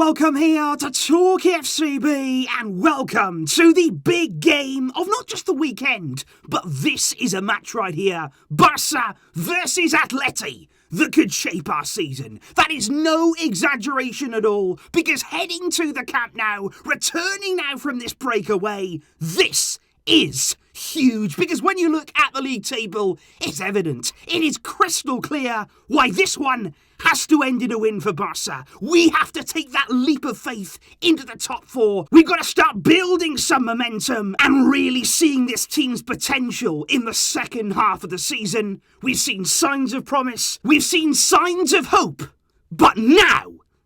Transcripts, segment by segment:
welcome here to TalkFCB and welcome to the big game of not just the weekend, but this is a match right here. Barça versus Atleti that could shape our season. That is no exaggeration at all, because heading to the Camp Nou, returning now from this breakaway, this is huge, because when you look at the league table, it's evident, it is crystal clear why this one has to end in a win for Barca. We have to take that leap of faith into the top four. We've got to start building some momentum and really seeing this team's potential in the second half of the season. We've seen signs of promise, we've seen signs of hope, but now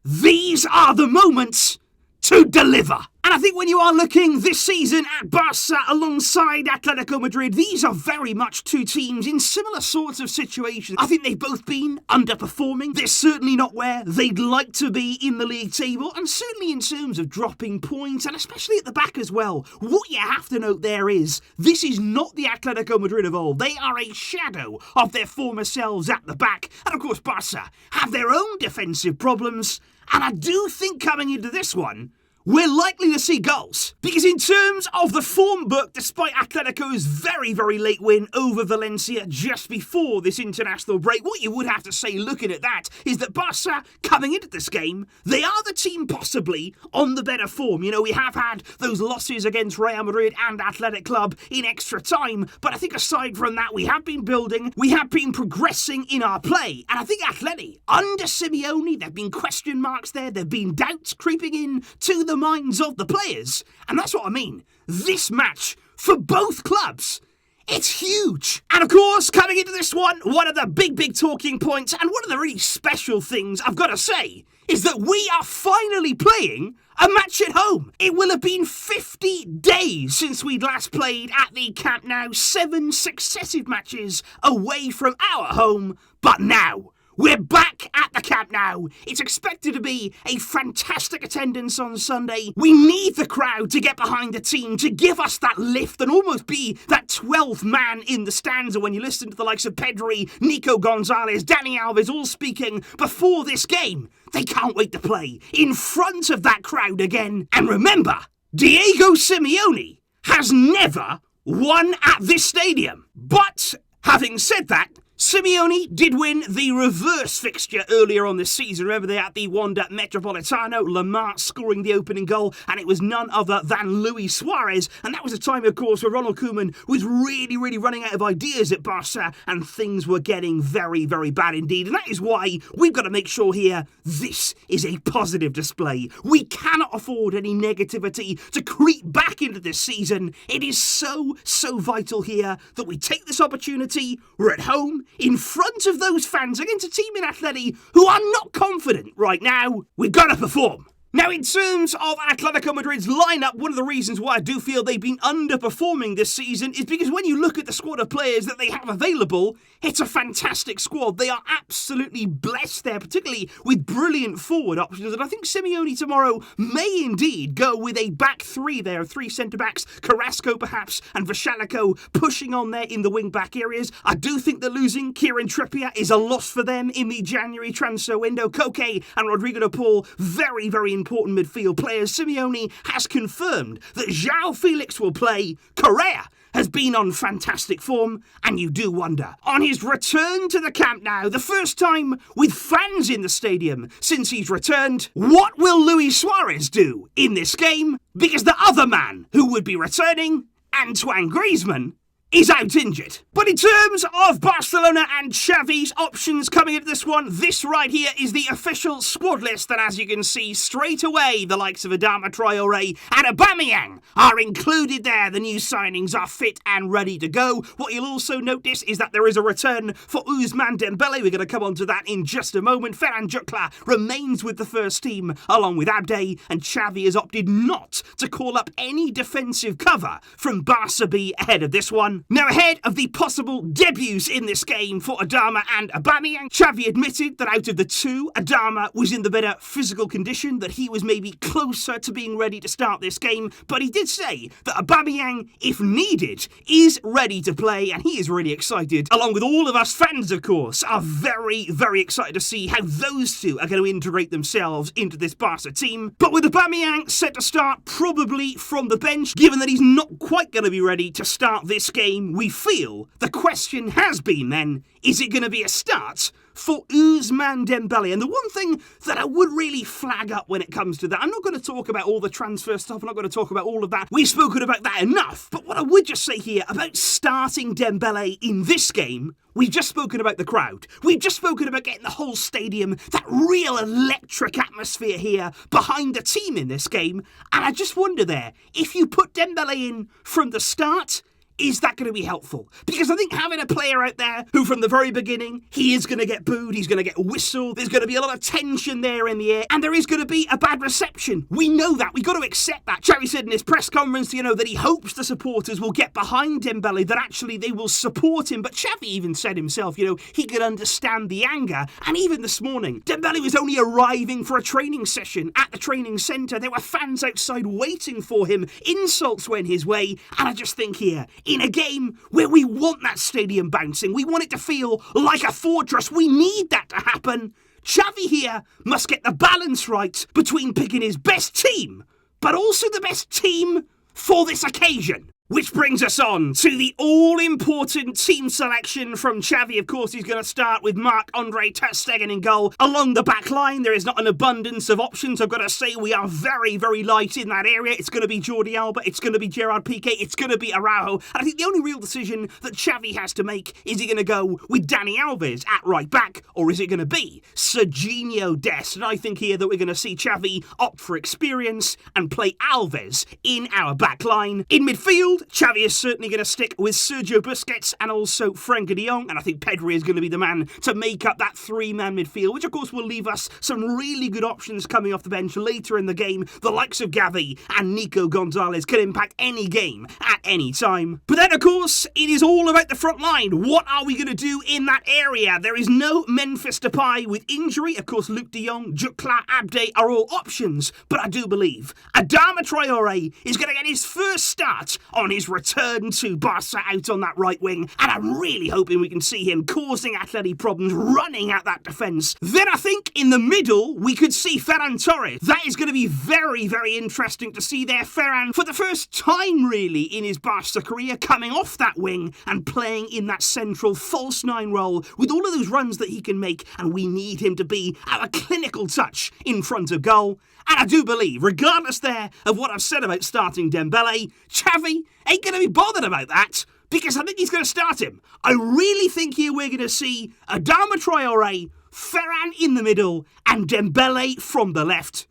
these are the moments to deliver. And I think when you are looking this season at Barca alongside Atletico Madrid, these are very much two teams in similar sorts of situations. I think they've both been underperforming. They're certainly not where they'd like to be in the league table, and certainly in terms of dropping points, and especially at the back as well. What you have to note there is, this is not the Atletico Madrid of old. They are a shadow of their former selves at the back. And of course, Barca have their own defensive problems, and I do think coming into this one, we're likely to see goals. Because in terms of the form book, despite Atletico's very, very late win over Valencia just before this international break, what you would have to say looking at that is that Barca, coming into this game, they are the team possibly on the better form. You know, we have had those losses against Real Madrid and Athletic Club in extra time, but I think aside from that, we have been building, we have been progressing in our play, and I think Atleti, under Simeone, there have been question marks there, there have been doubts creeping in to the minds of the players, and that's what I mean. This match for both clubs, it's huge. And of course, coming into this one of the big talking points and one of the really special things I've got to say is that we are finally playing a match at home. It will have been 50 days since we'd last played at the Camp Nou, 7 successive matches away from our home, but now we're back at the Camp Nou. It's expected to be a fantastic attendance on Sunday. We need the crowd to get behind the team, to give us that lift and almost be that 12th man in the stands. And when you listen to the likes of Pedri, Nico Gonzalez, Dani Alves all speaking before this game, they can't wait to play in front of that crowd again. And remember, Diego Simeone has never won at this stadium. But having said that, Simeone did win the reverse fixture earlier on this season. Remember, they at the Wanda Metropolitano, Lamar scoring the opening goal, and it was none other than Luis Suárez. And that was a time, of course, where Ronald Koeman was really running out of ideas at Barca, and things were getting very bad indeed. And that is why we've got to make sure here this is a positive display. We cannot afford any negativity to creep back into this season. It is so vital here that we take this opportunity. We're at home, in front of those fans against a team in Atleti who are not confident right now. We've got to perform. Now, in terms of Atletico Madrid's lineup, one of the reasons why I do feel they've been underperforming this season is because when you look at the squad of players that they have available, it's a fantastic squad. They are absolutely blessed there, particularly with brilliant forward options. And I think Simeone tomorrow may indeed go with a back three there, 3 centre-backs, Carrasco perhaps, and Vashalico pushing on there in the wing-back areas. I do think that losing Kieran Trippier is a loss for them in the January transfer window. Koke and Rodrigo de Paul, very important midfield players. Simeone has confirmed that João Felix will play. Correa has been on fantastic form, and you do wonder, on his return to the Camp Nou, the first time with fans in the stadium since he's returned, what will Luis Suárez do in this game? Because the other man who would be returning, Antoine Griezmann, is out injured. But in terms of Barcelona and Xavi's options coming into this one, this right here is the official squad list, and as you can see straight away, the likes of Adama Traore and Aubamyang are included there. The new signings are fit and ready to go. What you'll also notice is that there is a return for Osumane Dembélé. We're going to come on to that in just a moment. Ferran Jutgla remains with the first team along with Abde, and Xavi has opted not to call up any defensive cover from Barca B ahead of this one. on. Now, ahead of the possible debuts in this game for Adama and Aubameyang, Xavi admitted that out of the two, Adama was in the better physical condition, that he was maybe closer to being ready to start this game, but he did say that Aubameyang, if needed, is ready to play, and he is really excited, along with all of us fans, of course, are very, very excited to see how those two are going to integrate themselves into this Barca team. But with Aubameyang set to start probably from the bench, given that he's not quite going to be ready to start this game, we feel the question has been then, is it going to be a start for Osumane Dembélé? And the one thing that I would really flag up when it comes to that, I'm not going to talk about all the transfer stuff, I'm not going to talk about all of that, we've spoken about that enough, but what I would just say here about starting Dembélé in this game, we've just spoken about the crowd. We've just spoken about getting the whole stadium, that real electric atmosphere here behind the team in this game. And I just wonder there, if you put Dembélé in from the start, is that going to be helpful? Because I think having a player out there who from the very beginning, he is going to get booed, he's going to get whistled, there's going to be a lot of tension there in the air, and there is going to be a bad reception. We know that. We've got to accept that. Xavi said in his press conference, that he hopes the supporters will get behind Dembélé, that actually they will support him. But Xavi even said himself, he could understand the anger. And even this morning, Dembélé was only arriving for a training session at the training centre. There were fans outside waiting for him. Insults went his way. And I just think here, in a game where we want that stadium bouncing, we want it to feel like a fortress, we need that to happen, Xavi here must get the balance right between picking his best team, but also the best team for this occasion. Which brings us on to the all-important team selection from Xavi. Of course, he's going to start with Marc-Andre ter Stegen in goal. Along the back line, there is not an abundance of options. I've got to say, we are very, very light in that area. It's going to be Jordi Alba, it's going to be Gerard Piqué, it's going to be Araujo. And I think the only real decision that Xavi has to make, is he going to go with Dani Alves at right back, or is it going to be Serginho Dest? And I think here that we're going to see Xavi opt for experience and play Alves in our back line. In midfield, Xavi is certainly going to stick with Sergio Busquets and also Frenkie de Jong, and I think Pedri is going to be the man to make up that three-man midfield, which of course will leave us some really good options coming off the bench later in the game. The likes of Gavi and Nico Gonzalez can impact any game at any time. But then of course, it is all about the front line. What are we going to do in that area? There is no Memphis Depay with injury. Of course, Luke de Jong, Jukla, Abde are all options, but I do believe Adama Traore is going to get his first start on his return to Barca out on that right wing, and I'm really hoping we can see him causing Atleti problems, running at that defence. Then I think in the middle we could see Ferran Torres. That is going to be very, very interesting to see there. Ferran, for the first time really in his Barca career, coming off that wing and playing in that central false nine role with all of those runs that he can make, and we need him to be our clinical touch in front of goal. And I do believe, regardless there of what I've said about starting Dembélé, Xavi ain't going to be bothered about that, because I think he's going to start him. I really think here we're going to see Adama Traore, Ferran in the middle, and Dembélé from the left.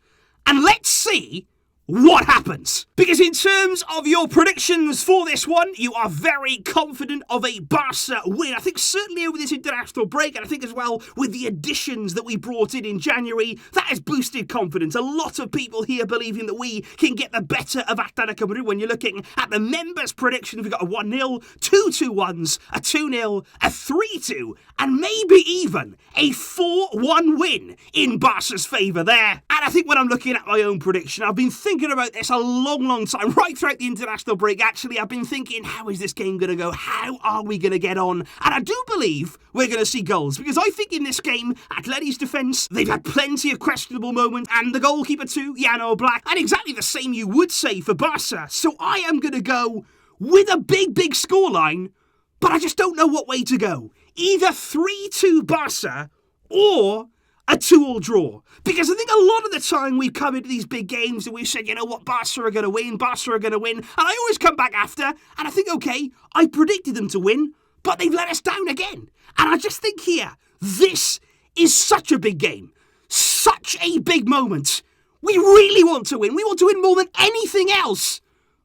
And let's see what happens. Because in terms of your predictions for this one, you are very confident of a Barca win. I think certainly over this international break, and I think as well with the additions that we brought in January, that has boosted confidence. A lot of people here believing that we can get the better of Atletico Madrid. When you're looking at the members' predictions, we've got a 1-0, 2 2-1s, a 2-0, a 3-2, and maybe even a 4-1 win in Barca's favour there. And I think when I'm looking at my own prediction, I've been thinking about this a long time, right throughout the international break. Actually, I've been thinking, how is this game going to go? How are we going to get on? And I do believe we're going to see goals, because I think in this game, Atleti's defence, they've had plenty of questionable moments, and the goalkeeper too, Jan Oblak, and exactly the same you would say for Barca. So I am going to go with a big scoreline, but I just don't know what way to go. Either 3-2 Barca or a 2-2 draw. Because I think a lot of the time we've come into these big games and we've said, you know what, Barca are going to win, and I always come back after, and I think, okay, I predicted them to win, but they've let us down again. And I just think here, this is such a big game, such a big moment. We really want to win. We want to win more than anything else.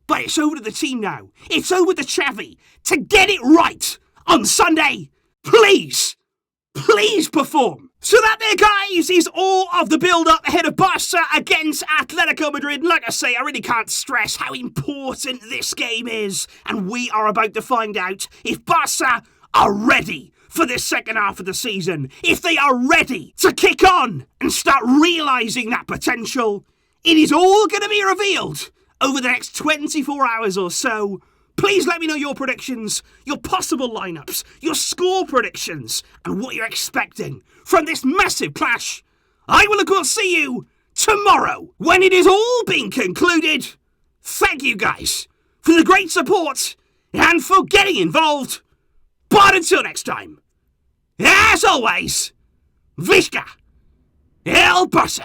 But it's over to the team now. It's over to Xavi to get it right on Sunday. Please perform. So that there, guys, is all of the build-up ahead of Barça against Atletico Madrid. And like I say, I really can't stress how important this game is. And we are about to find out if Barça are ready for this second half of the season. If they are ready to kick on and start realising that potential. It is all going to be revealed over the next 24 hours or so. Please let me know your predictions, your possible lineups, your score predictions, and what you're expecting from this massive clash. I will, of course, see you tomorrow when it is all been concluded. Thank you, guys, for the great support and for getting involved. But until next time, as always, Visca El Barça.